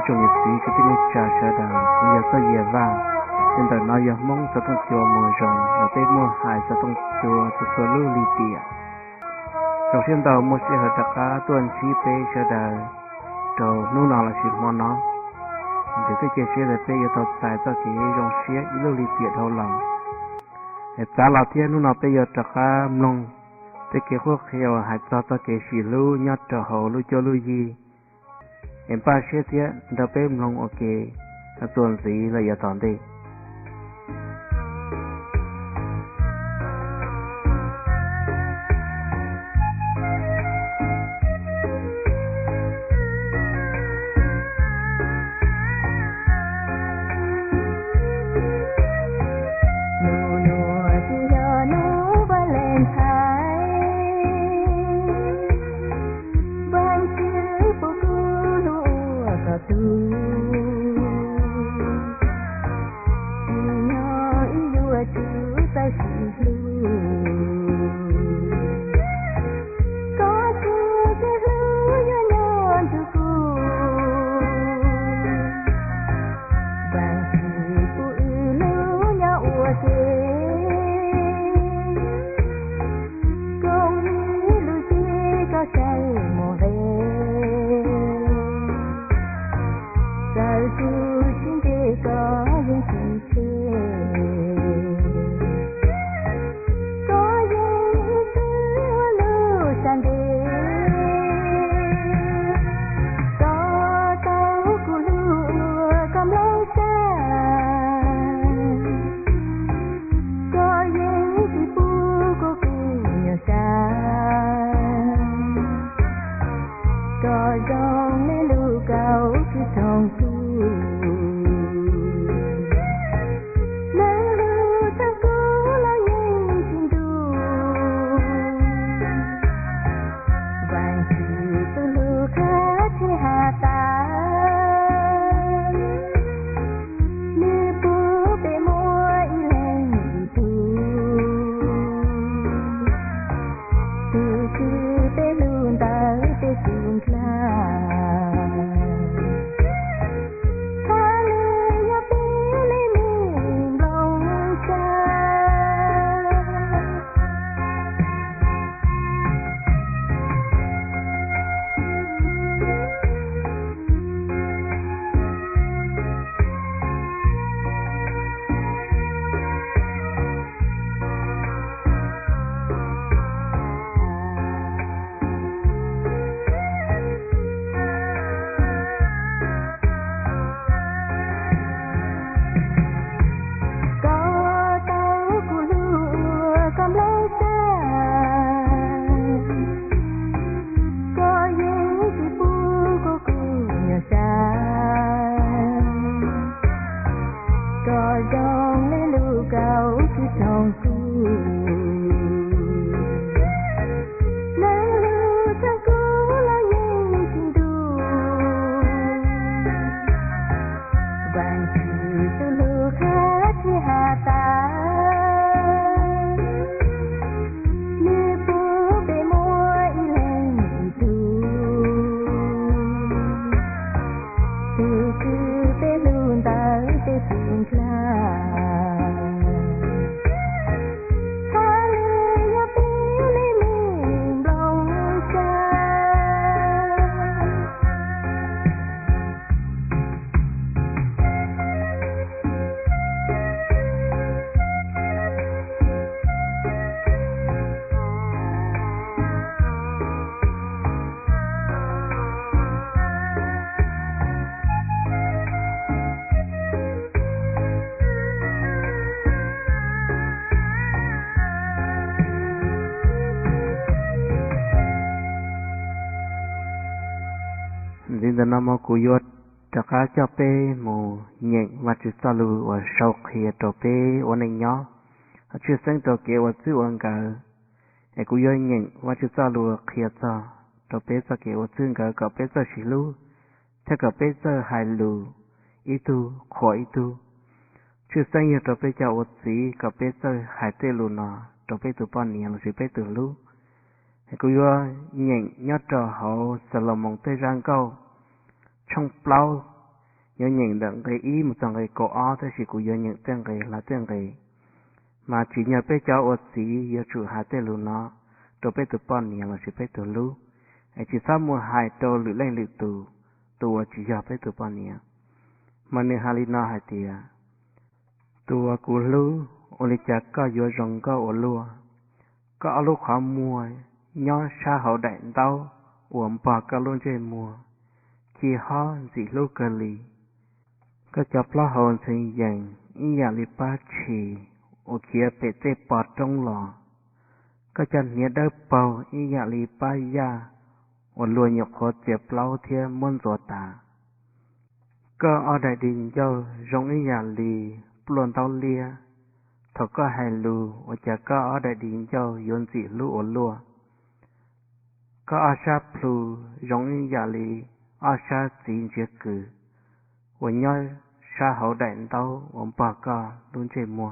trong nhật sĩ cái tiếng trà sợ đàn cũng giờ sao giờ vàng nên đời nói giờ mong sao tung chùa mùi rồng một bên mua hại sao tung chùa cho xua lưu ly tìa đầu tiên đầu mua xe hợp đặc cá tuần sĩ bê sợ đời đầu nô nào là xịt món nó để cái chia sẻ về bây giờ tao xài cho cái dòng xe lưu ly tìa đâu lòng để trả lại tiền nô nào bây giờ đặc cá nông để cái khoác heo hại cho cái xì lưu nhát trở hậu lưu cho lưu gì em ba xe thế đã bếm lòng ok tuần gì là giờ toàn đi Zinda nama kuyot taka chape mo nhện và chữ salu và sau khi cho pe ôn anh nhỏ chữ sinh cho kế và chữ ôn cả ai kuyot nhện và chữ salu khi cho pe cho kế và chữ cả pe cho xí lu thế cả pe cho hai lu itu khỏi itu chữ sinh cho pe cho xí cả pe cho hai tê lu nọ cho pe tu pan niam là pe tu lu cô yo nhện nhát trò hậu salomon tây rang câu trong plau nhớ nhận đặng cái ý một tầng cái cổ ó thế thì cũng nhớ nhận tên cái là tên cái mà chỉ nhớ bé cháu ở xí nhớ chủ hai tên luôn nó đồ bé tụ bọn nhiều là chỉ bé tụ lú chỉ sau mùa hai đồ lử lên lử tụ chỉ nhớ bé tụ bọn nhiều mà nếu hai nó hai tia tụ cú lú ô lì chả có nhớ rong có ô lúa có ô lúa khó mua nhớ xa hậu đại đau uổng bỏ cả luôn chơi mùa chỉ ho dị lú cơ lìก็จับล้อหอนสิ่งอย่างอีอย่างลิป้าชีโอเคียเป็ดเตปอดตรงหล่อก็จะเนียได้เป่าอีอย่างลิป้ายาวันรวยหยกขอเจ็บเล้าเทียม้วนตัวตาก็เอาได้ดินเจ้ารงอีอย่างลีปล้วนเต้าเลียเขาก็ให้ลูว่าจะก็เอาได้ดินเจ้าโยนสิลูอลัวก็อาชาพลูรงอีอย่างลีอาชาสีเจียกือวันย่อยชาเขาแดนเต้าวันปากก็ลุ้นเจมัว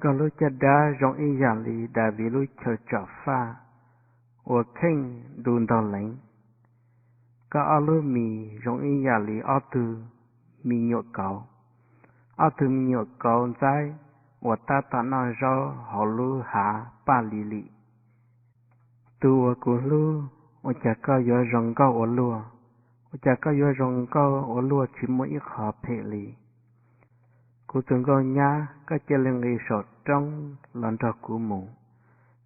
ก็รู้จะได้รงอีอย่างลีได้วิลุเชอจ่อฟ้าว่าเข่งดูนตอนหลังก็เอาลูมีรงอีอย่างลีเอาตือมีหยกเก่าเอาตือมีหยกเก่าใจว่าตาตาหน้าเราเขาลูหาป้าลีลีตัวกูลูว่าจะก็ย้อยรงก็ว่าลัวจะก็ย้อยรงก็ว่าลัวชิมอีขอเพลีกูถึงก็ย้าก็จะเลี้ยงรีสอดจ้องหลังจากกูหมู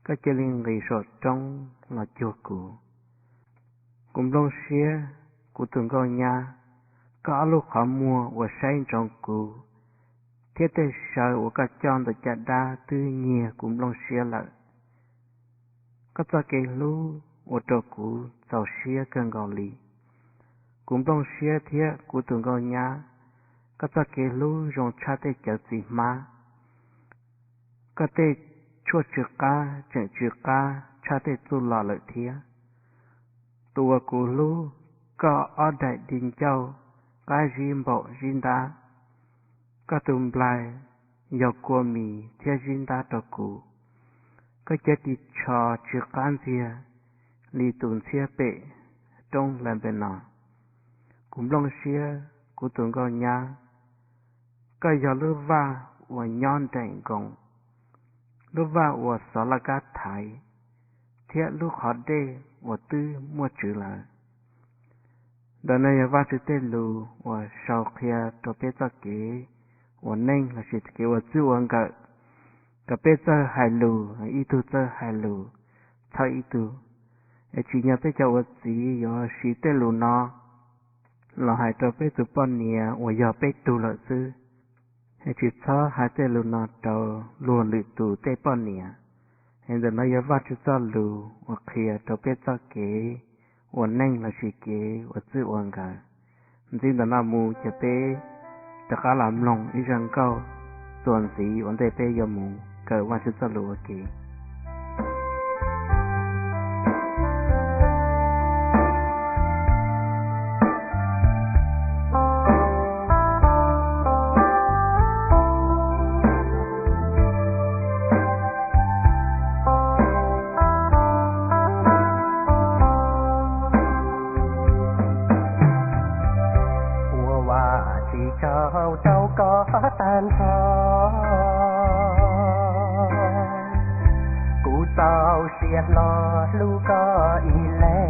ก็จะเลี้ยงรีสอดจ้องหลังจากกูลงเสียกูถึงก็ย้าก็เอาลูกขมัวว่าใช้จงกูเทียบได้ใช้ว่าก็จอนแต่จะได้ตื้อเงียกูลงเสียละก็จะเกลูว่าตัวกูเจ้าเสียเกินเกาหลีกูต้องเสียเทียกูถึงก็ย้าก็จะเกลูจงชาติเจ้าสีมาก็เตชั่วจืกาเจิงจืกาชาติจุลาเลยเทียตัวกูลูก็อดได้ดินเจ้ากายริมบอกรินดาก็ตุ่มปลายยกกัวมีเทียรินดาตัวกูก็จะติดชอจืกานเสียลีตุนเสียเปะตรงแลมเป็นนอกูลงเสียกูตุนก็ย้าก็อย่าลืมว่าว่าย้อนแต่งกงลืมว่าว่าสารกัดไทยเทียลูกขอได้ว่าตื้อมัวจือเลยดังนั้นว่าจะเต้ลูว่าชาวเคียตัวเป็ดจะเก๋ว่าเน่งละสิเก๋ว่าจู่วันกับเป็ดจะหายลูอีตูจะหายลูเท่าอีตูไอจีเนียเป็ดจะว่าสียอสีเต้ลูนอเราหายตัวเป็ดสุปอนเนียว่ายอเป็ดตูละซื้อไอจีซ้อหายเต้ลูนอตัวล้วนหรือตูเต้ปอนเนียเห็นแต่นายว่าจะซ้อลูว่าเคียตัวเป็ดจะเก๋ว่าเน่งละสิเก๋ว่าจู่วันกันจริงแต่หน้ามูจะเป้แต่ข้าหลามลงอีจังเก้าส่วนสีวันเตเป้ยมูเกิดว่าจะซ้อลูว่าเก๋เจ้าก็ตานทอกูเจ้าเสียดลอลูกก็อีเล่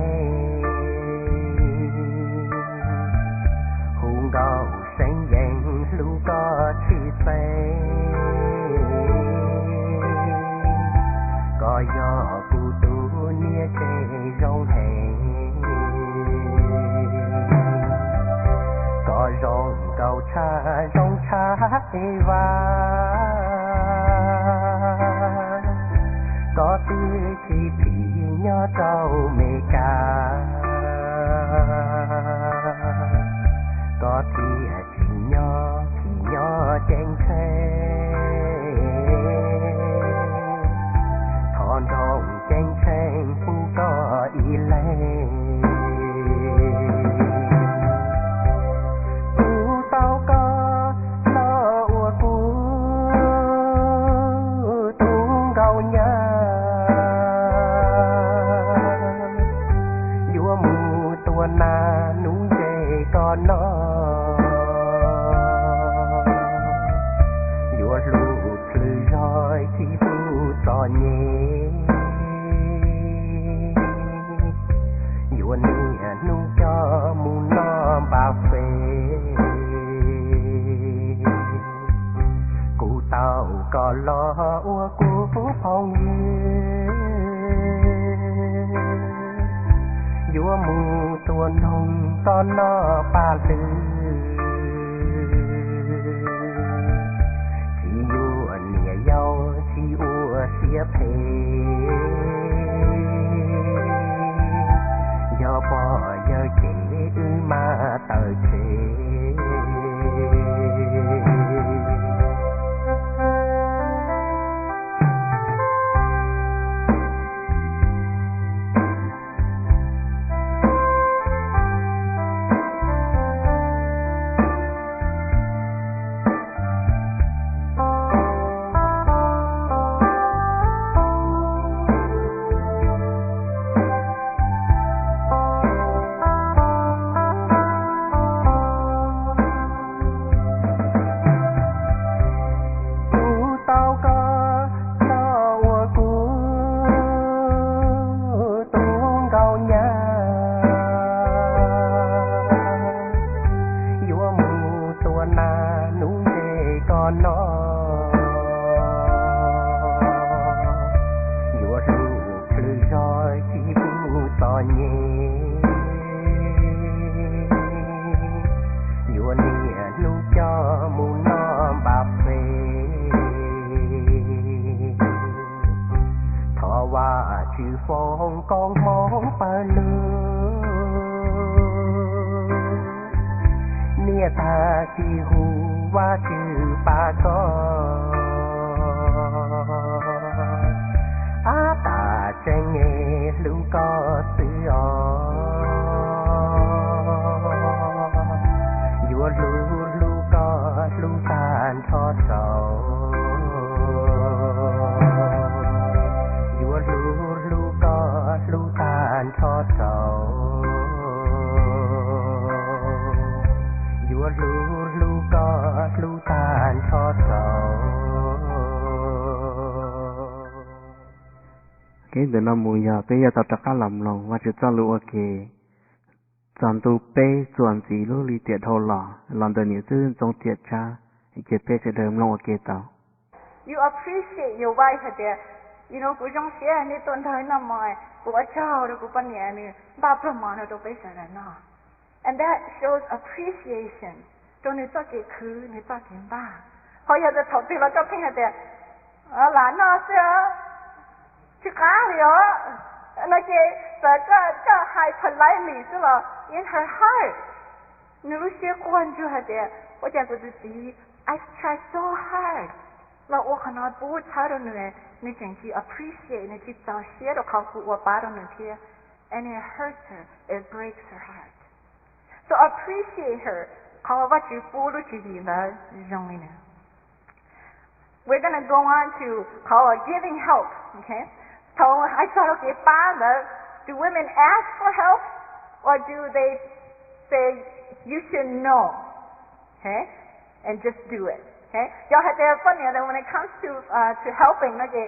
หุงเดาเสียงเย็นลูกก็ชีเซก็ย่อกูตูเนียเจร้องเพลงก็ร้องเก่าชาร้องชาเอวาก็ตีที่ผีย่อเจ้าเมกาก็ที่ชิย่อที่ย่อเจงเชทอนร้องเจงเชงผู้ก็อีเล่นาหนูเจก็นอ con nó ba lư chỉ ua nịa dâu chỉ ua siab phê do bỏ giờ chế mà tờ chế phong con mong pa lư nia ta chi hu wa chư pa co a ta chen nghe lu co sư o vua lu lu co lu tan cho sầu lưu tàn cho sầu vua lưu có lưu tàn cho sầu cái từ năm mùi giờ bây giờ tập tất cả lầm lòng và chỉ cho lưu ok chọn tu bê chuẩn gì lưu li tiệt hồ lò làm từ những thứ trong tiệt cha chỉ bê sẽ đơm lòng ok tao you appreciate your wife there you know cũng trong xe này tuần thời năm mai cũng ở chào rồi cũng ban ngày này ba phần mà nó đâu phải sao nó and that shows appreciation cho nên cho cái khứ nên cho cái ba họ giờจะถอดตัวก็เพียงแต่หลานน่ะเสียชิคาเลยอ่ะ那个这还politely是了 in her heart 你如些关注他的我讲过自己 I try so hard แล้ว我ขนาดพูดช้าตรงนี้ในสิ่งที่ appreciate ในที่จะเสียดเขาคือว่าบ้าตรงนี้ที่ and it hurts her it breaks her heart so appreciate her เขาว่าจะพูดหรือจะดีแล้วยังไงนะ we're gonna go on to call giving help okay so I thought okay ป้าแล้ว do women ask for help or do they say you should know okay and just do it okay y'all had there funny that when it comes to helping okay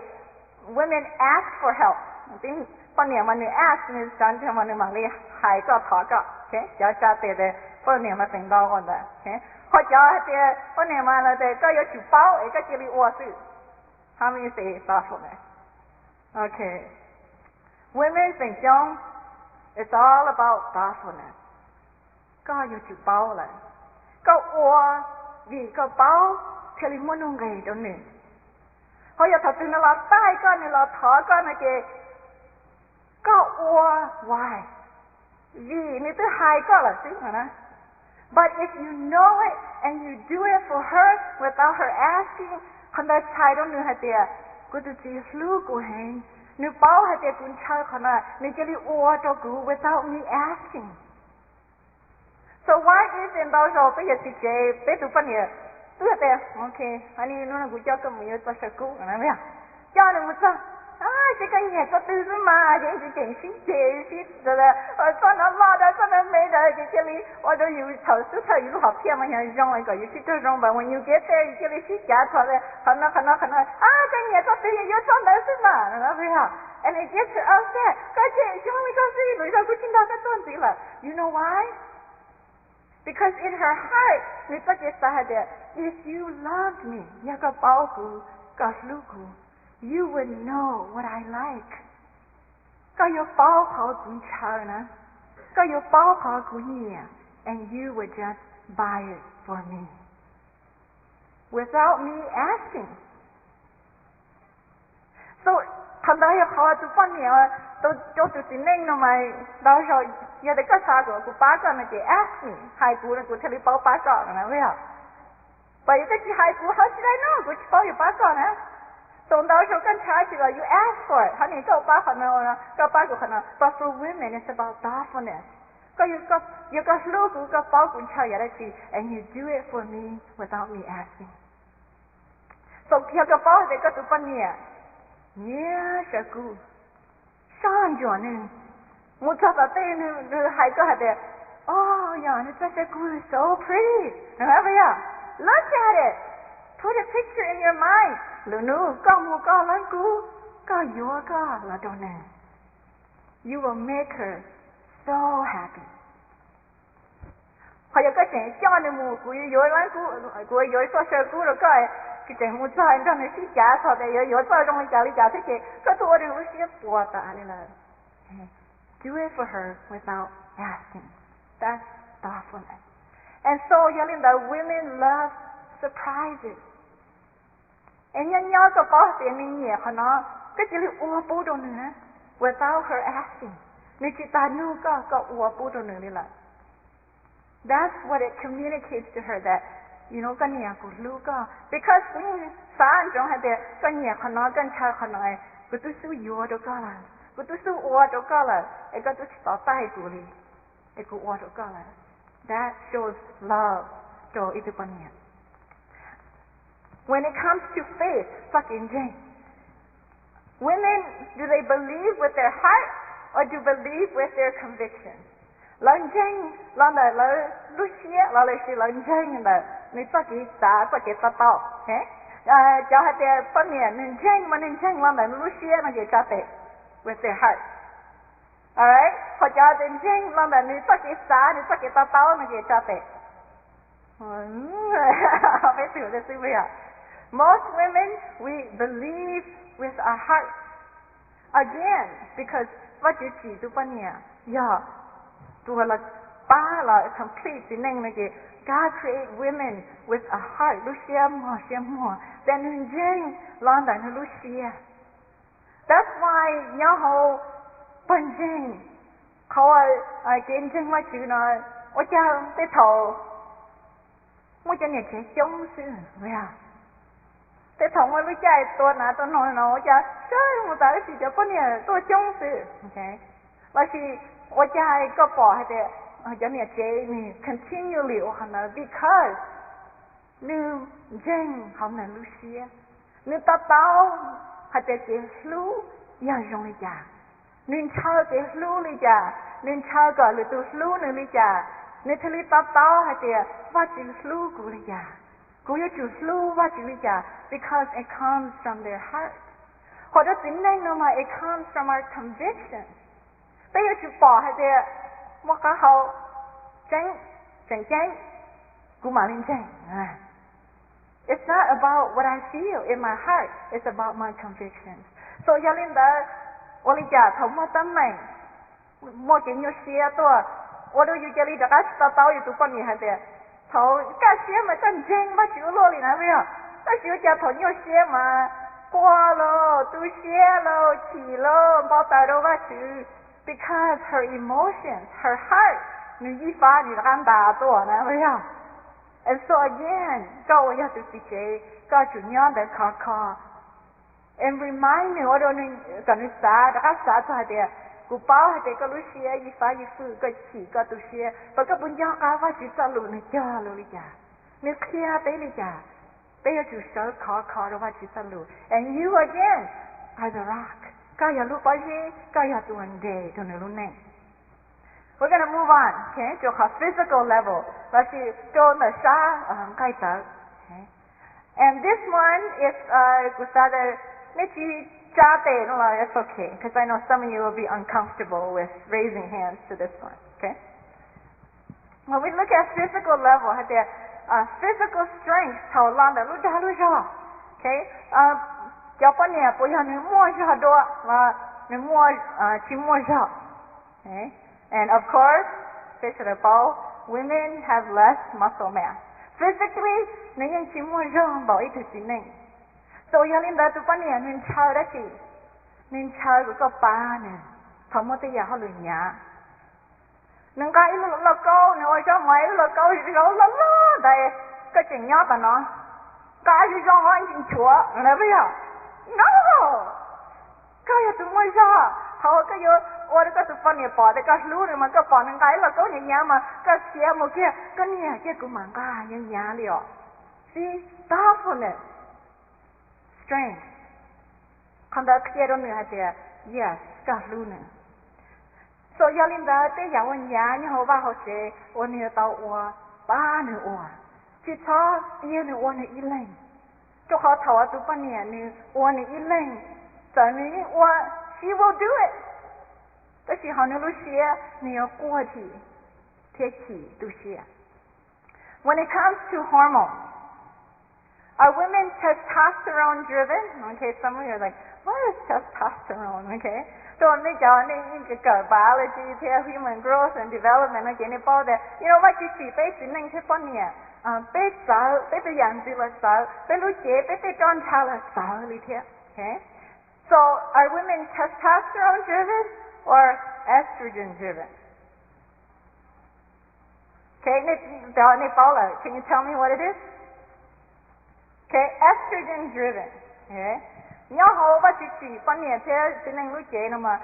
women ask for help I think funny when you ask is done to when you mali haiก็ถอก็ okay y'allจะเตะfunnyมาเป็นดอกกันได้ okay พอ y'all had there funny มาแล้วแต่ก็有举报一个这里我是 how many say thoughtfulness okay women think young it's all about thoughtfulness ก็有举报了ก็vì có báo theo lý môn nông nghề đó nè họ giờ thật sự nó là tai con này là thỏ con này kì có why vì nếu thứ hai có là xíu mà nó but if you know it and you do it for her without her asking con đã sai đó nữa hả tiệt cô tự chỉ lưu của hắn nếu báo hả tiệt cũng sai con à nếu chỉ lý cho cô without me asking so why isn't those all bây giờ thì chế bé tụi phân here tụi bé okay anh nó cũng cho cái mình cho sự cũ này biết cho nên một sao chỉ cái nhà có tư mà chỉ chuyện xí chế xí rồi cho nó lo đó cho nó mấy đó cái lý ở đó yêu thầu suốt thời yêu học thêm mà nhà rong lại cái xí tôi rong mà when you get there cái lý xí trả thôi là khăn cái nhà có tư yêu cho nó xí mà nó biết hả and it gets her upset cái chuyện chúng mình có gì rồi sao cứ chính đó cái tuần gì là you know why because in her heart, if you loved me, you would know what I like. and you would just buy it for me without me asking. So, thằng đó hiểu khó tụi con nhiều, tôi cho tụi xin nên nó mày đó rồi, giờ để có sao của bác con là chị ask me, hai cú là cú theo đi bảo bác con là vậy à? Bởi cái chị hai cú hết chị đây nó, cú chỉ bảo gì bác con á? So đó rồi con trai chị là you ask for it, honey, câu bác con nào, câu bác của con nào, but for women it's about thoughtfulness. You got look, you got bảo con trai vậy chị, and you do it for me without me asking. So khi cái bảo thì cái tụi con nhiều. Yeah, sẽ cú. Sáng cho nên, một chút là tên nó hay có hạt đấy. Oh, yeah, nó sẽ cú so pretty. Remember ya? Look at it. Put a picture in your mind. Lunu, có có lớn cú, có vô có là đâu nè. You will make her so happy. Hoặc là cái chuyện cho nên mù cú vô lớn cú vô so sơ cú rồi coi. Cái chuyện một thời trong này xí giả thôi để có thời trong này giả thế chị có thua thì nó xí bùa tạ này là do it for her without asking. That's thoughtfulness. And so yelling the women love surprises. And nhớ có bảo tiền mình nhẹ họ nó cái chỉ là ua bố đồ nữa without her asking. Nên chị ta nu có ua bố đồ nữa là. That's what it communicates to her that you know cái nhà của lưu có because when sáng trong hai đứa cái nhà họ nói cái cha họ nói cái tôi suy yếu đó có là cái tôi suy yếu đó có là cái tôi tỏ tay của đi cái của yếu đó có là that shows love cho ít cái nhà. When it comes to faith, fucking Jane, women, do they believe with their heart or do believe with their conviction? Lần Jane, lần này là Lucia, là lần Jane là nên tất cái xã tất cái tao, hè? Cho hai đứa phân biệt nên Jane mà nên Jane lần này Lucia nó chỉ cho thế with their heart. Alright, họ cho nên Jane lần này nên tất cái xã nên tất cái tao nó chỉ cho thế. Phải hiểu được gì vậy? Most women, we believe with our heart. Again, because what you see, tu pania, yeah, tu là ba là complete. Nên là God create women with a heart. Lucia more. Then in Jane, Landa and Lucia. That's why Yaho, Pan Jane,เขากินจริงว่าจืนว่าจะได้โถว่าจะเนี่ยเจ้าซื้อเนี่ย thế thống với chạy tôi nói cha chơi một cái gì cho con nhà tôi chống sự okay và khi tôi chạy có bỏ hay thế cho nhà chế mình continually hoặc because nếu Jane không là Lucia nếu tao hay thế chế lú nhà dùng đi cha nên chơi chế lú đi cha nên chơi gọi là tôi lú nữa đi cha nên thế tao hay thế và chế lú của đi cha cô yêu chủ lưu và chủ lý giả because it comes from their heart. Hoặc là tính năng nó mà it comes from our conviction. Bây giờ chủ bỏ hay thì một cái hậu tránh cú mà lên tránh. It's not about what I feel in my heart. It's about my convictions. So giờ lên đó ô lý giả thống một tâm mình một cái nhiều xe tôi ô đâu yêu giờ lý giả tao yêu tụi con gì hay thì thầu cái xe mà chân chân mà chịu lo liền vậy à? Cái xe cha thầu nhiều xe mà qua lo, tu xe lo, chỉ lo, bao tài đâu mà chịu. Because her emotions, her heart, người gì phá người làm đà tôi nè vậy à? And so again, câu ở tu sĩ chế, câu chủ nhân để khó. And remind me, ở đâu nên cần đi xa, đã xa thôi đấy. Cú bảo hay để có lúc xe gì phải gì phụ cái chỉ có tu xe và các bên giao cá phải chỉ cho lụi này cho lụi đi chả nếu kia tới đi chả bây giờ chủ sở khó đâu phải chỉ cho lụi and you again are the rock cái giờ lúc bao giờ cái giờ tuần đề tuần lúc này we're gonna move on okay to a physical level và chỉ cho nó xa cái tờ and this one is cú sa de nên chỉ it's okay, because I know some of you will be uncomfortable with raising hands to this one, okay? When we look at physical level, physical strength, okay? Okay? And of course, women have less muscle mass. Physically, nên chỉ muốn rong bảo ít thứ nên. So yalinda tu pani nên chào đó chị, nên chào của ba nè, thầm một tí họ lười nhá. Nên cái là câu, nên ôi cho mấy là câu gì đó lắm đó, đây cái chuyện nhớ ta nó, cái gì cho anh chính chúa, là bây giờ, no, cái gì tụi mới ra, họ cái gì, ôi cái tụi pani bỏ, cái lú rồi mà cái bỏ nên cái là câu nhẹ nhàng mà, cái xe một kia, cái nhẹ kia cũng mang cái nhẹ nhàng liền, see, powerfulness, strength, còn đó kia đó nữa thì, yes, cái lú nữa. So yalinda te yawan ya ni ho ba ho se on he tao wa ba ne wa chi tha tie ne wa ne ilang to kha thawa tu pa ne ni wa ne ilang sa ni wa she will do it ta si ha ne lu xie ni yo kwa ti te chi tu xie. When it comes to hormones, are women testosterone driven? Okay, some of you are like, what is testosterone? Okay. So mấy cháu nên cái cỡ biology theo human growth and development nó chỉ nên bao that you know what you see bé chính năng thế con nhỉ bé sợ bé tự nhận gì là sợ bé lúc chế bé tròn thà là sợ lý thế. Okay, so are women testosterone driven or estrogen driven? Okay, nên bao là can you tell me what it is? Okay, estrogen driven. Okay. Nhớ hồ ba chỉ con nhẹ thế chỉ nên lúc chế nó mà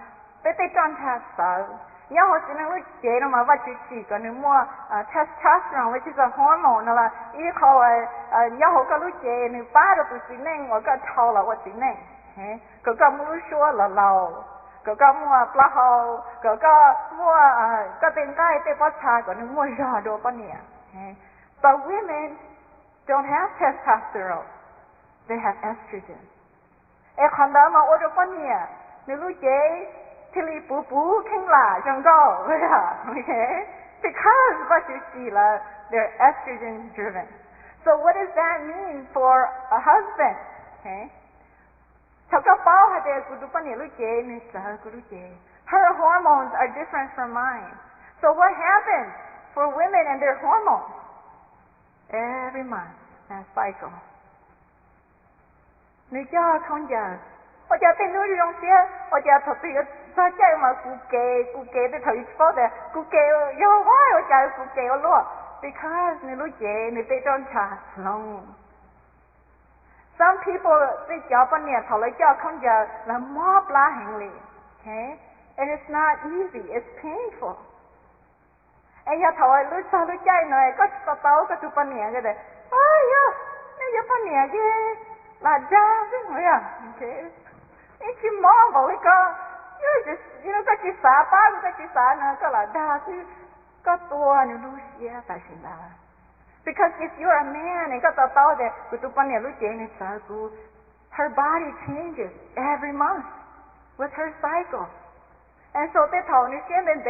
bé tròn thà sợ nhớ hồ chỉ nên lúc chế nó mà ba chỉ còn nên mua testosterone which is a hormone nó là ý họ nhớ hồ cái lúc chế nên ba được chỉ nên ở cái thau là chỉ nên cái mua số là lâu cái mua plau cái mua cái tên bắt cha còn nên mua giò đồ con nhẹ. But women don't have testosterone, they have estrogen. Còn đó mà ô tô con nhỉ, nếu lúc chế thì li bú khen là trong go, okay? Because what you see là they're estrogen driven. So what does that mean for a husband? Okay? Thảo các bao hạt đề của tụi con nhỉ lúc chế nên sợ của lúc chế. Her hormones are different from mine. So what happens for women and their hormones? Every month, that cycle. Nếu cho không giờ, ở giờ tên nuôi rong xía, ở giờ thật sự sao chạy mà cụ kê để thấy có thể cụ kê yêu quá ở giờ cụ kê luôn, because nếu lúc chế nếu tên tròn trả long. Some people they cho bên nhà thầu lấy cho không giờ là móp lá hành lý, okay? And it's not easy, it's painful. Anh giờ thầu lúc sao lúc chạy này có tao có chụp bên nhà cái đấy, ai yo, nếu giờ bên nhà cái là ra chứ người à, okay? Ít chỉ mong vào cái you know cái chỉ xả ba cái chỉ xả nữa cái là ra chứ có tua nữa lúc xia tại sao đó? Because if you're a man and cái tao đấy, cái tụi bạn này lúc chế này sao cứ her body changes every month with her cycle, and so they thầu như xia nên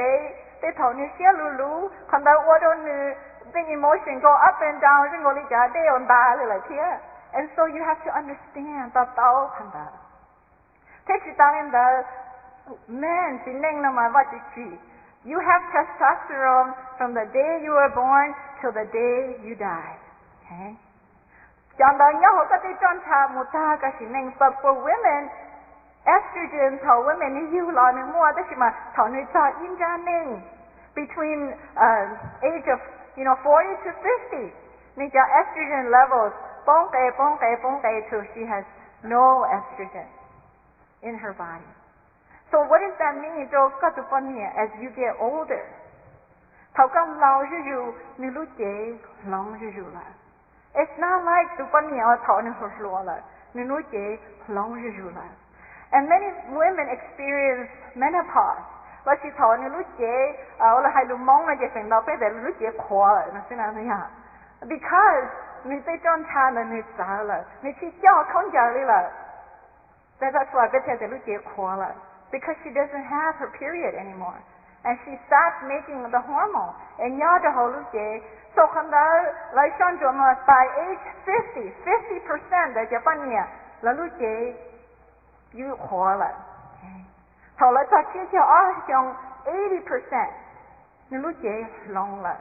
they thầu như xia lulu, còn đâu ở đâu nữa the emotion go up and down, chứ ngồi đi chả để on ba rồi kia. And so you have to understand that tao khăn đó. Thế chỉ tao in the men chỉ nên là mà vợ chỉ. You have testosterone from the day you were born till the day you die. Okay? Chẳng đó nhớ hồ cái tí tròn trà một ta cái chỉ nên, but for women, estrogen thầu women yêu lo nên mua đó chỉ mà thầu nên cho in ra nên between age of 40 to 50 nên cho estrogen levels bong kay till she has no estrogen in her body. So what does that mean? As you get older, thầu công lao rưu như lúc chế long rưu là. It's not like tụi con nhẹ thọ nên hụt lúa là, nên lúc chế long rưu là. And many women experience menopause. Và chị thọ nên lúc chế, là hai lúc mong là chế phèn đau bé để lúc chế khóa là, nó sẽ nào thế hả? Because mình tới tròn cha là mình sợ là, mình chỉ cho không giờ đi là. That's why bé để lúc chế khóa là. Because she doesn't have her period anymore. And she stopped making the hormone. And nhớ cho hồ lúc chế. So không đó, lại xong rồi mà by age 50% để cho bạn nhẹ, là lúc chế yêu khóa là. Thầu lại cho chia cho trong 80%, nên lúc chế long là.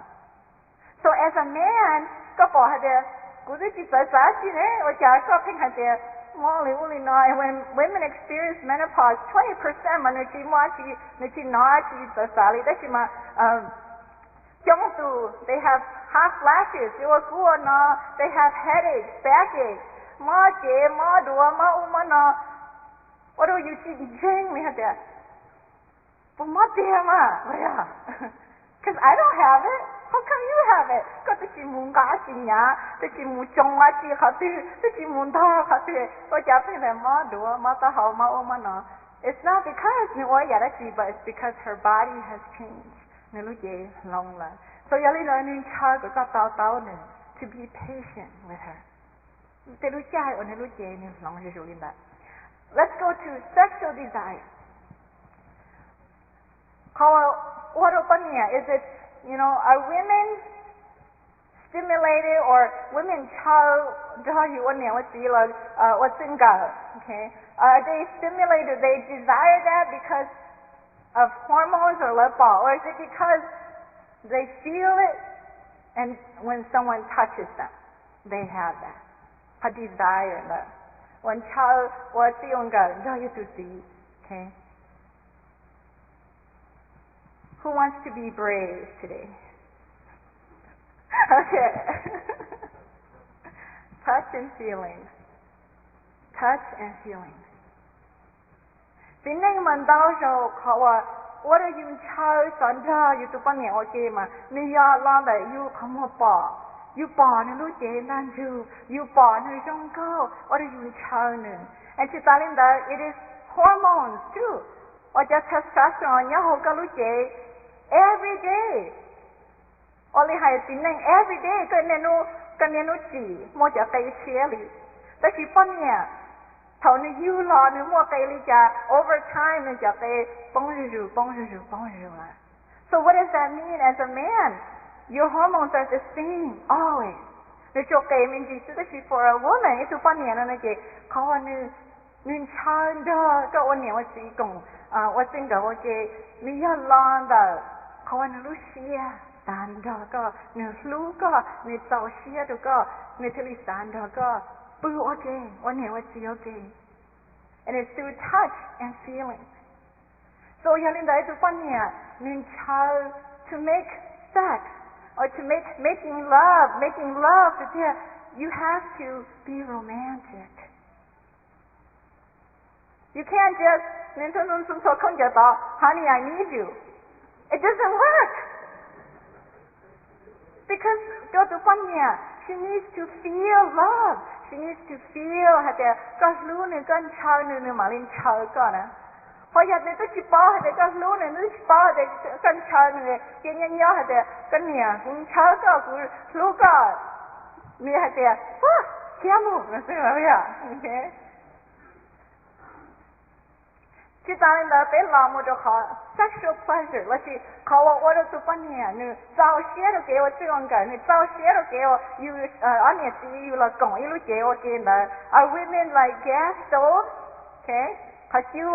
So as a man, ก็บอกให้เดียกูจะจิตใจจีเนี่ยว่าจะก็เพ่งให้เดียonly know when women experience menopause, 20% มันจะมาจีนจีน้อยจีจะสาลีได้ชิมาจงตู they have hot flashes อยู่กัวนะ they have headaches, backaches มาเจมาดัวมาอุมานะว่าเราอยู่จีเจงไหมฮะเดียผมมาเดียมาเลยอ่ะ because I don't have it how come you have it ก็จะชิมุงกาจีเนี่ยจะชิมุจงอาจีเขาตื้อจะชิมุนท่าเขาตื้อก็จะเป็นแบบมาดัวมาตาหาวมาอุมานะ it's not because นี่ว่าอยากได้จี but it's because her body has changed นี่รู้เจลงละ so อย่าลืมนึงชาก็เต้าหนึ่ง to be patient with her แต่รู้ใจอันนี้รู้เจนี่ลองจะรู้ลินได้ let's go to sexual desire เขาว่าเราเป็นเนี่ย is it are women stimulated or women you what's single, okay? Are they stimulated? They desire that because of hormones or or is it because they feel it and when someone touches them, they have that a desire that when what's you to see, okay? Who wants to be brave today? Okay. Touch and feelings. Touch and feelings. สิ่งหนึ่งมันดาวโชว์เขาว่าเราอยู่เช้าสอนเช้าอยู่ตัวเนี่ยโอเคมานี่ยาล้านแต่อยู่ขโมยป่าอยู่ป่าเนี่ยรู้เจนั่นอยู่ป่าเนี่ยจงเข้าว่าเราอยู่เช้าหนึ่ง and ที่ตาลินดา it is hormones too ว่าจะ testosterone เนี่ยเขาก็รู้เจevery day only ให้สิ่งหนึ่ง every day ก็เนนูจีโมจะไปเชียร์ลีแต่ที่ป้อนเนี่ยเท่านี้ยูรอเนี่ยโมไปลีจะ over time เนี่ยจะไปป้องรูละ so what does that mean as a man your hormones are the same always เนี่ยจบเกมันจีสุดที่ for a woman ไอ้ตัวป้อนเนี่ยนั่นนะเจเขาว่านึ่งชาดาก็วันเนี่ยว่าจีกงว่าจริงกับว่าเจนี่ยาลานดาเขาว่านึ่งรู้เชียสานดาก็นึ่งรู้ก็นึ่งเจ้าเชียดูก็นึ่งทะเลสานดาก็ปูโอเควันเนี่ยว่าจีโอเค and it's through touch and feeling so ยาลินดาไอ้ตัวป้อนเนี่ยนึ่งชา to make sex or to making love to tell you have to be romantic you can't just honey I need you it doesn't work because she needs to feel love she needs to feel ก็รู้หนึ่งกันชาวหนึ่งมาลินชาวก่อนนะพออยากเนี่ยก็ชิปป้าก็รู้หนึ่งนึกชิปป้ากันชาวหนึ่งกินยังย่อกันเนี่ยคุณชาวก็คุณรู้ก็มีเขี้ยมูนะใช่ไหมอ่ะโอเคที่ตาเนี่ยเป็นลามุดเขา sexual pleasure แล้วที่เขาว่าเราตัวเนี่ยเนี่ยเจ้าเสียเราเกี่ยวกับกันเนี่ยเจ้าเสียเราเกี่ยวอยู่อันนี้ที่อยู่ละกงอยู่รู้เกี่ยวกันนะ are women like gas stove okay เขาชื่อ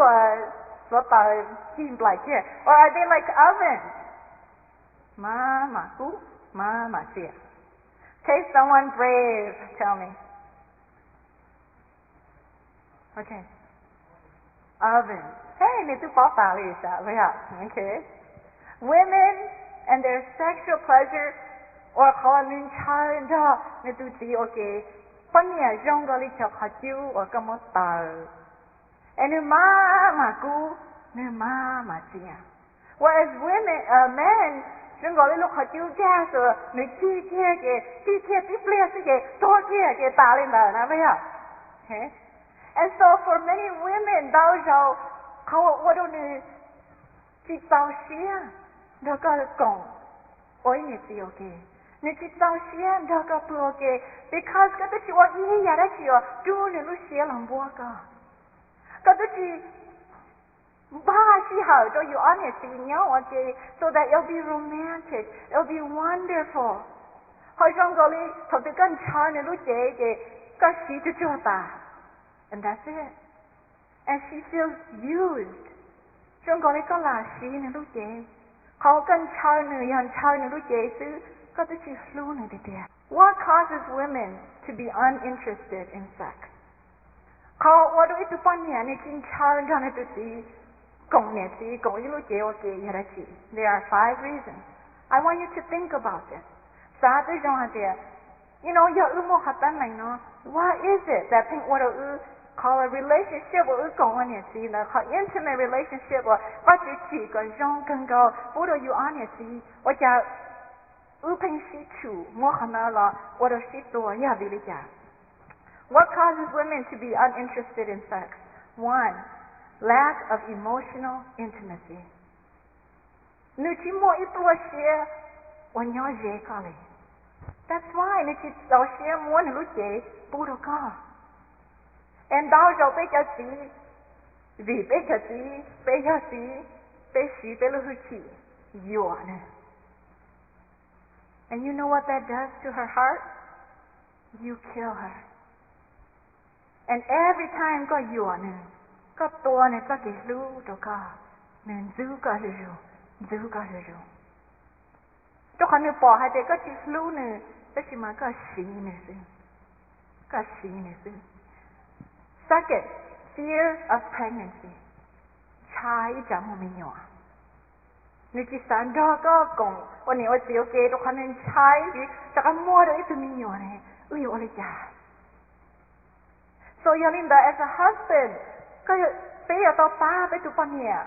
รถไฟกินlike it or are they like oven มาเสีย okay someone brave tell me okay oven hey นี่ตัวป้าตาเลยใช่ไหมอ่ะ okay women and their sexual pleasure or เขาลิ้นชาดานี่ตัวจีโอเคปัญญาจงก็ลิชเขาจิ้วor ก็มาตาand นี่มากูนี่มาเจีย whereas women men จงก็ลิลูกเขาจิ้วแก่ตัวนี่ที่เที่ยที่เปลี่ยนสิเกตัวเที่ยตาเลยนะไม่อ่ะ okay and so for many women ดาวเขาว่าดูนี่จิตเจ้าเสียเด็กก็กงโอ้ยนี่สิโอเคนี่จิตเจ้าเสียเด็กก็ปูโอเค because ก็ตัวที่ว่าอีอยากได้ที่ว่าดูนี่รู้เสียหลังบัวก็ตัวที่บ้าสิหาตัวอยู่อันนี้สิเนี่ยโอเค so that it'll be romantic it'll be wonderful เขาจงก็เลยถ้าเป็นกันชาเนี่ยรู้เจ๊ก็สีจะจ่อตาand that's it and she feels used จงก็เลยก็ลาสีเนี่ยรู้เจ๊เขากันชาวหนึ่งยันชาวเนี่ยรู้เจ๊ซื้อ ก็จะชื่อรู้ในเดีย What causes women to be uninterested in sex? เขาว่าดูตัวปัญญาในจริงชาวกันในตัวสีกงเนี่ยสีกงยิ่งรู้เจ้าเกย์ยาระชี There are 5 reasons. I want you to think about this. สาธุจงหาเดีย You know อย่าอื้อโมหัดตั้งไหนเนาะ What is it that think ว่าเราcall a relationship ว่ากงวันเนี่ยสีนะ call intimate relationship ว่าจะจีก็ร้องกันก็ผู้เราอยู่อันเนี่ยสีว่าจะ平时处我看到了我的许多也比例家 What causes women to be uninterested in sex? 1. Lack of emotional intimacy. 你去摸一多些，我要热咖哩。That's why 你去老些摸你都热不得咖。And 到时候被叫子，vì被叫子，被叫子，被洗被了去热呢。And you know what that does to her heart? You kill her. And every time ก็อยู่นึงก็ตัวเนี่ยก็กิรู้ตัวก็นึงจูก็รู้จูก็รู้ตัวคนเนี่ยปล่อยให้เด็กก็จิรู้นึงแต่ชิมาก็สีเนี่ยสิก็สีเนี่ยสิ Second, fear of pregnancy. ชายจะไม่ยอมนี่จิสันดอกก็กงวันนี้ว่าเสียวเกย์ทุกคนเป็นชายดิแต่ก็มัวเลยตัวมีอยู่เนี่ยอะไรจ้า So Yalinda as a husband ก็ไปเอาตัวป้าไปตัวปัญญา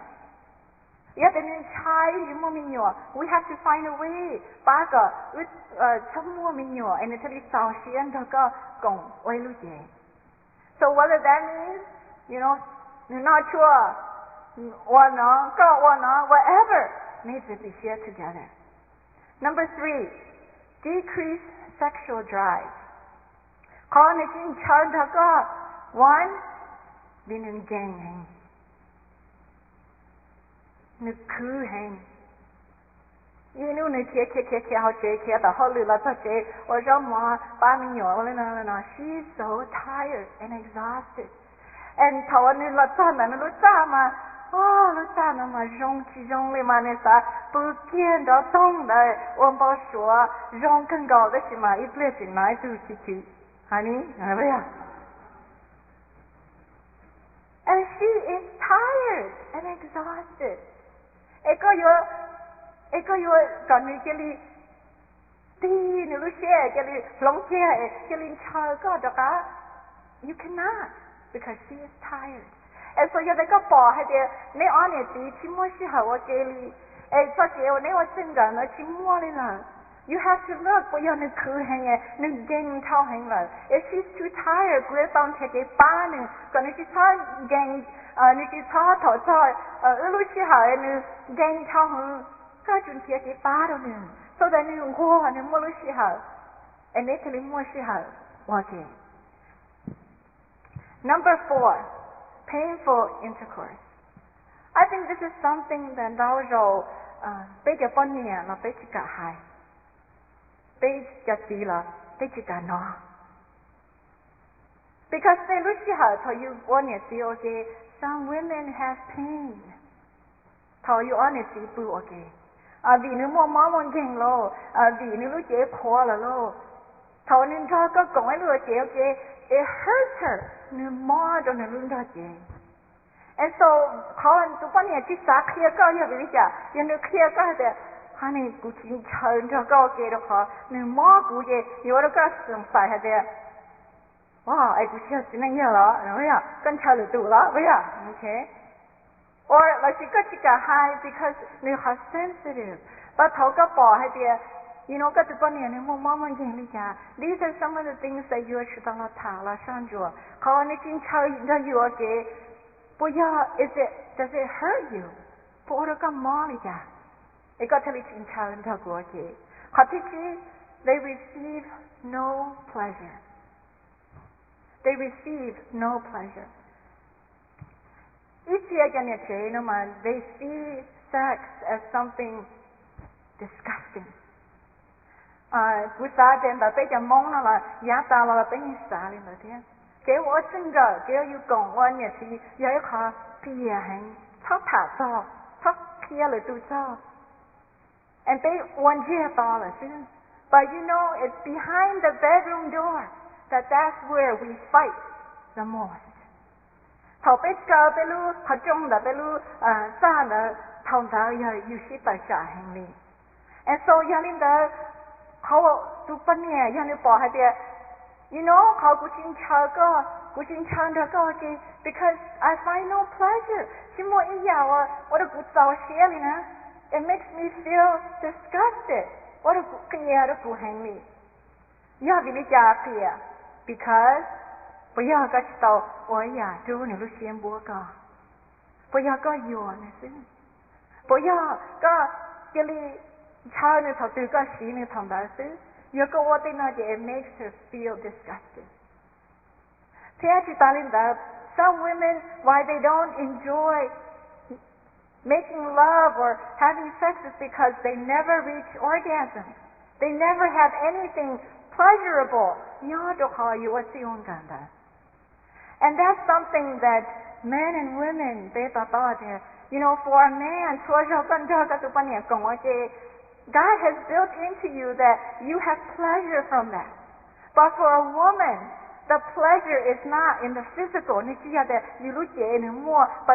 อย่าเป็นชายยิ่งมัวมีอยู่ We have to find a way ป้าก็ชั่วมัวมีอยู่ and ที่สาวเชียนก็กงไว้รู้เจ So whether that means you know you're not sure or not ก็ or not whatever needs to be shared together. Number 3, decrease sexual drive. ข้อนี้จริงชาร์ดก็ one บินเก่งเองนึกคือเองยี่นู้นเคียเขาเคียแต่เขาลืมแล้วเจ๊ว่าจะมาป้าไม่หยอเลยนะ She's so tired and exhausted. And ถ้าวันนี้เราจ้ามันรู้จ้ามารู้จัก那么容的嘛？那啥不见到动的，我们说容更高的是嘛？一不进来就去，哈尼，係咪啊 ？And she is tired and exhausted. 一個月講你這裡，你รู้些，這裡攏些，這裡超過的個 ，you cannot because she is tired. 所以你個寶係嘅，你按你自己摸時候我給你，所以我你我真個我去摸你啦。You have to look 不要你哭很嘅，你驚頭很啦。If she's too tired，不要當佢嘅巴呢，咁你去操驚，你去操頭操，有時候你驚頭很，嗰陣佢嘅巴到呢，所以你我你摸時候，你睇你摸時候，我嘅。Number 4. Painful intercourse. I think this is something that 到時候被個半年了，被這個害，被個死了，被這個鬧。Because 你有時候他有半年死 OK， some women have pain， 他有半年死不 OK， vì你摸媽媽驚咯，vì你有這破了咯，他你他個講喺度這 OK。It hurts her. 你摸到你輪到嘅 ，and so 可能做半年至少開個要俾你講，人哋開個嘅，嚇你估計長咗個嘅都好，你摸估嘅，有嗰個上曬係嘅，哇！估計真係嘢咯，係咪啊？跟長嚟做啦，係啊 ，OK？Or 來是個只個 high because 你好 sensitive， 把頭個薄係嘅。You know, 個做半年你冇媽媽經歷㗎。These are some of the things that you are 知道了塔了上咗。可能你經常要有嘅，不要 does it hurt you？ 不我都咁忙嚟㗎。你個睇你經常要過嘅，可其實 they receive no pleasure. They receive no pleasure. 一些嘅人講呢嘛 ，they see sex as something disgusting. 不殺人但被人蒙了，也打了被人殺了那天。給我整個，給我要講我也是有一個皮痕，他爬到，他劈了都到，and 被冤家到了是， But you know, it's behind the bedroom door that's where we fight the most. Thảo biết chờ bé lu, thảo trông là bé lu xa là thảo đó you ship tại trả hành lý. And so ya linh đóเขาtuปัญญายังบอกให้เดีย you know เขากูชินเชอก็กูชินเชอเดก็จี because I find no pleasure ชิโมอียาวว่ากูเศร้าเสียเลยนะ it makes me feel disgusted ว่ากูเกลียดกูแห่งนี้ยาวิลิจาเกลีย because 不要ก็知道我呀ดู你路线波个不要ก็อยู่นะสิ不要ก็เกลีชาวเนี่ยเขาตื่นก็สีเนี่ยทำได้สิยกว่าที่น่าจะ it makes her feel disgusted เท่าที่ตาลินดา some women why they don't enjoy making love or having sex is because they never reach orgasm they never have anything pleasurable ย้อนดูเขาอยู่ว่าสิองกันได้ and that's something that men and women they thought you know for a man ชัวร์ชอบกันเจอกันตุปันเนี่ยกงว่าเจGod has built into you that you have pleasure from that. But for a woman, the pleasure is not in the physical, but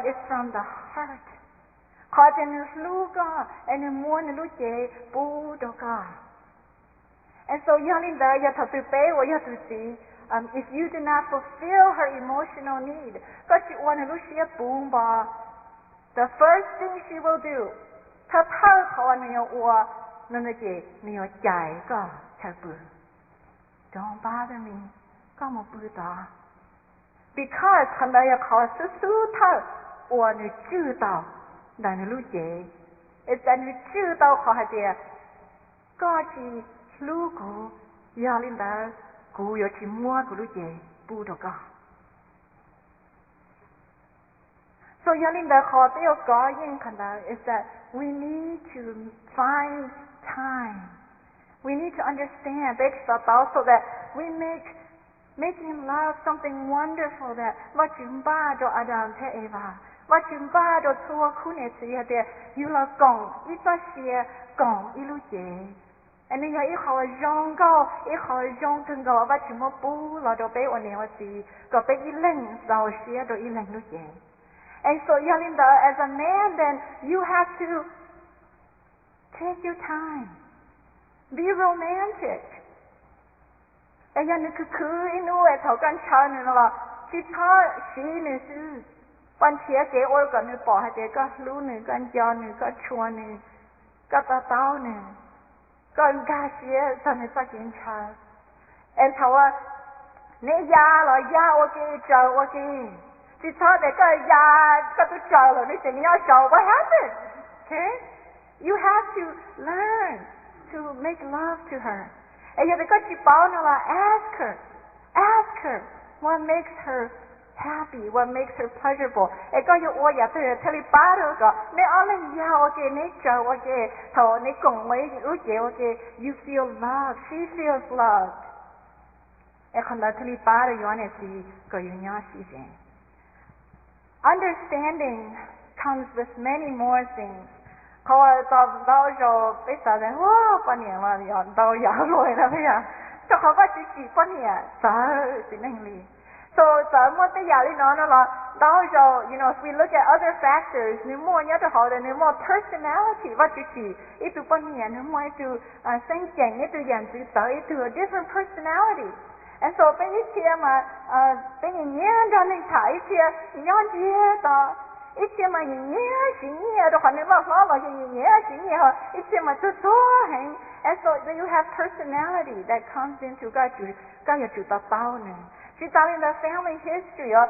it's from the heart. And so, if you do not fulfill her emotional need, the first thing she will do, ถ้าเท่าเขาเนี่ยว่านั่นเองเนี่ยใจก็ใช่ปืน Don't bother me ก็มาปืนต่อ because คนใดเขาสู้ๆเท่าว่าเนี่ยจื้อเต่าแต่เนี่ยรู้เจแต่เนี่ยจื้อเต่าเขาให้เดียก็จีรู้กูยาลินดากูอยากจีมัวกูรู้เจปูดก็So Yalinda Khoteo Garden Kanda is that we need to find time. We need to understand so that we making love something wonderful that Vachumba do Adam Te Eva. Vachumba do Tua Kunetsia de Yula Gong, Isa Shia Gong, Iluje. And then you call a young go, you call a young to go, Vachumobu, Lado Bay or Neosi, go Bay Ilang, Sao Shia do Ilang Luje. And so, Yalinda, as a man, then you have to take your time. Be romantic. And you have to inu at Hogan Chan and all. She taught she is one cheer gay or gun to buy the got loon, gun John, got Chuan, got a down, got gas years on a fucking child. And how ne ya or ya okay, Joe okay. She thought that what happened? Okay? You have to learn to make love to her. And you have to ask her what makes her happy, what makes her pleasurable. And you feel loved, she feels loved. Understanding comes with many more things. So you know, if we look at other factors, more personality, to a different personality. And so when you see my darling and so then you have personality that comes into God. She's telling the family history of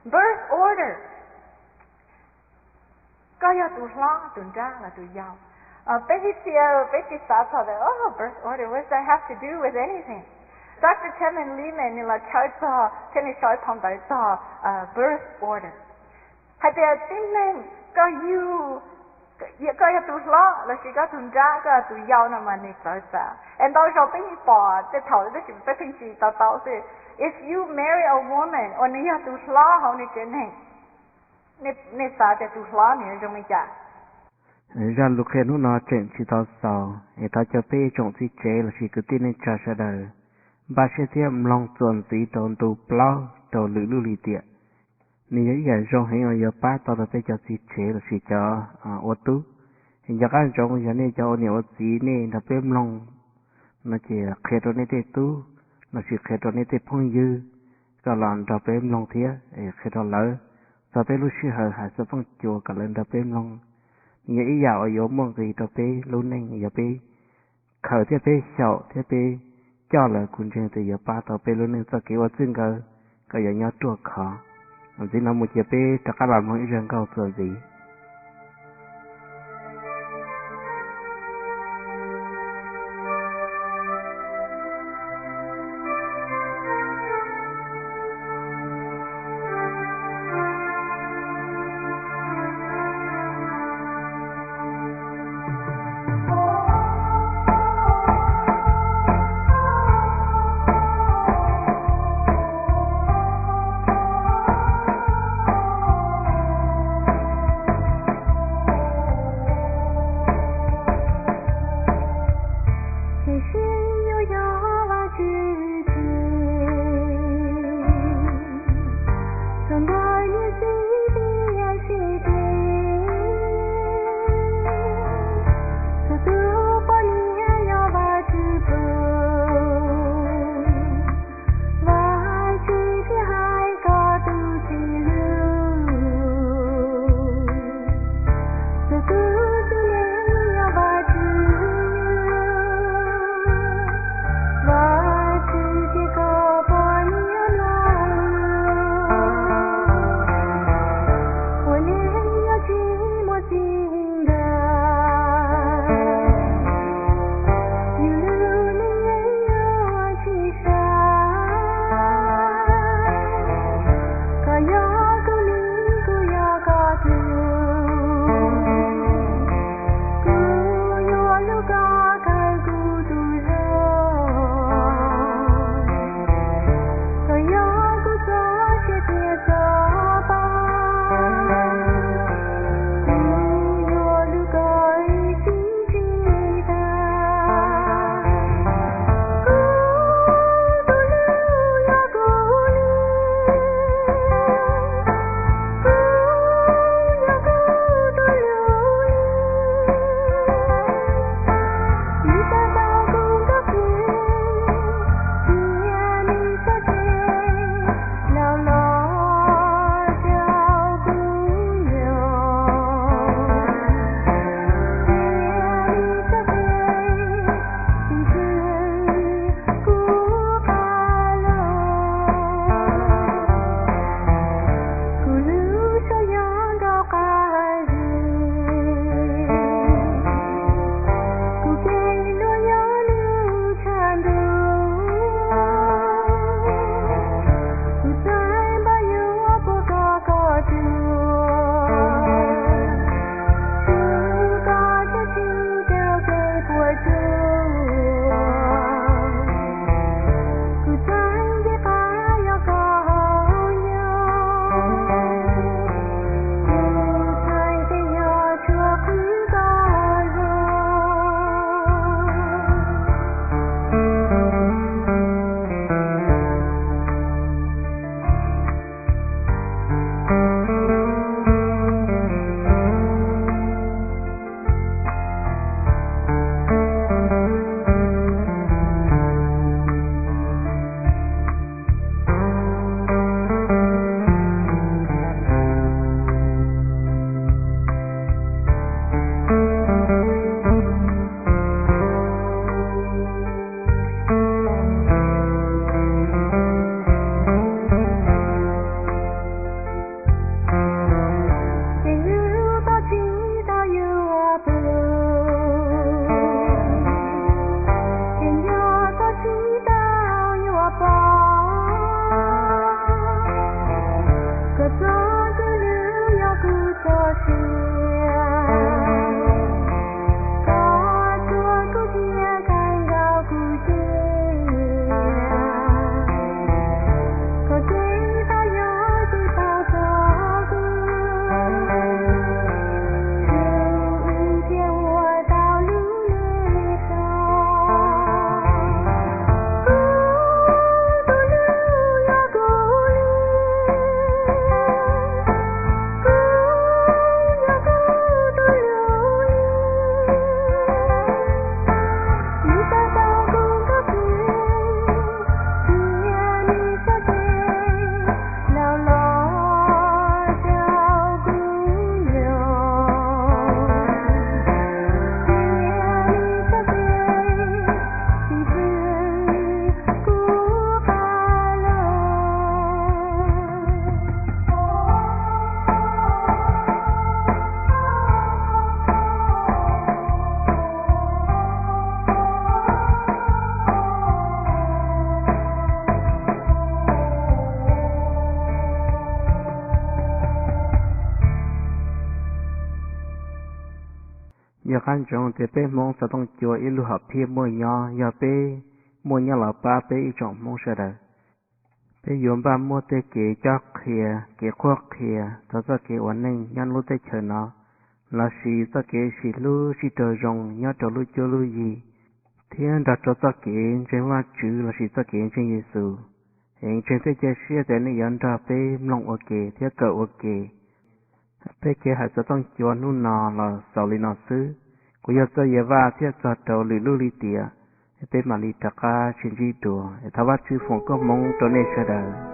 birth order. Birth order, what does that have to do with anything? Dr. Temin Lehman birth order. And if you marry a woman, nè sao để tu hóa nè trong mình chả ra lúc khi nó chuyện chỉ tao sau thì tao cho bé trồng gì chế là chỉ cứ tin nên trả sẽ đời ba sẽ thêm lòng tuần tí tồn tu plau tàu lử lưu lì tiệt nếu giờ trong hay ở giờ ba tao bé cho gì chế là chỉ cho ô tú hiện giờ các trong giờ này cho nhiều gì này là bé lòng nó chỉ khi đó này tê tú nó chỉ khi đó này tê phong dưก็หลอนเราเป็นลงเทียคือเราเลยเราเป็นรู้ชื่อหาสฟังจัวกันเลยเราเป็นลงอย่างอีอยากอายุมองกี่เราเป็นรู้นั่งอย่าไปเขาเทียบไปเฉาเทียบไปเจ้าเลยคุณเจงแต่อย่าป้าเราเป็นรู้นั่งสักกี่วันซึ่งก็อย่างยอดตัวเขาจริงเราหมดจะไปตะการหลังมันเรื่องเก่าส่วนดี giờ khăn trong thì bé mong sẽต้องchùa ilu hợp thêm mua nhỏ giờ bé mua nhỏ là ba bé ít chọn mong sẽ đời bé dùng ba mua tê kỹ cho kia kỹ khoác kia cho cho kỹ ổn định nhăn lúc tê chờ nó là xì cho kỹ xì lu xì trời rồng nhớ trời lu chưa lu gì thiên đặt cho kỹ trên hoa chữ là xì cho kỹ trên Giêsu hiện trên thế giới xưa để nó dẫn ra bé lòng ok thiết cỡ ok bé kia hãy choต้องchùa nu nọ là sau li nọ xứ của giờ cho giờ va thiết cho đầu lì lu lì tía bé mà lì trắc cá trên di đùa thà vắt chữ phong có mong cho nên sẽ đời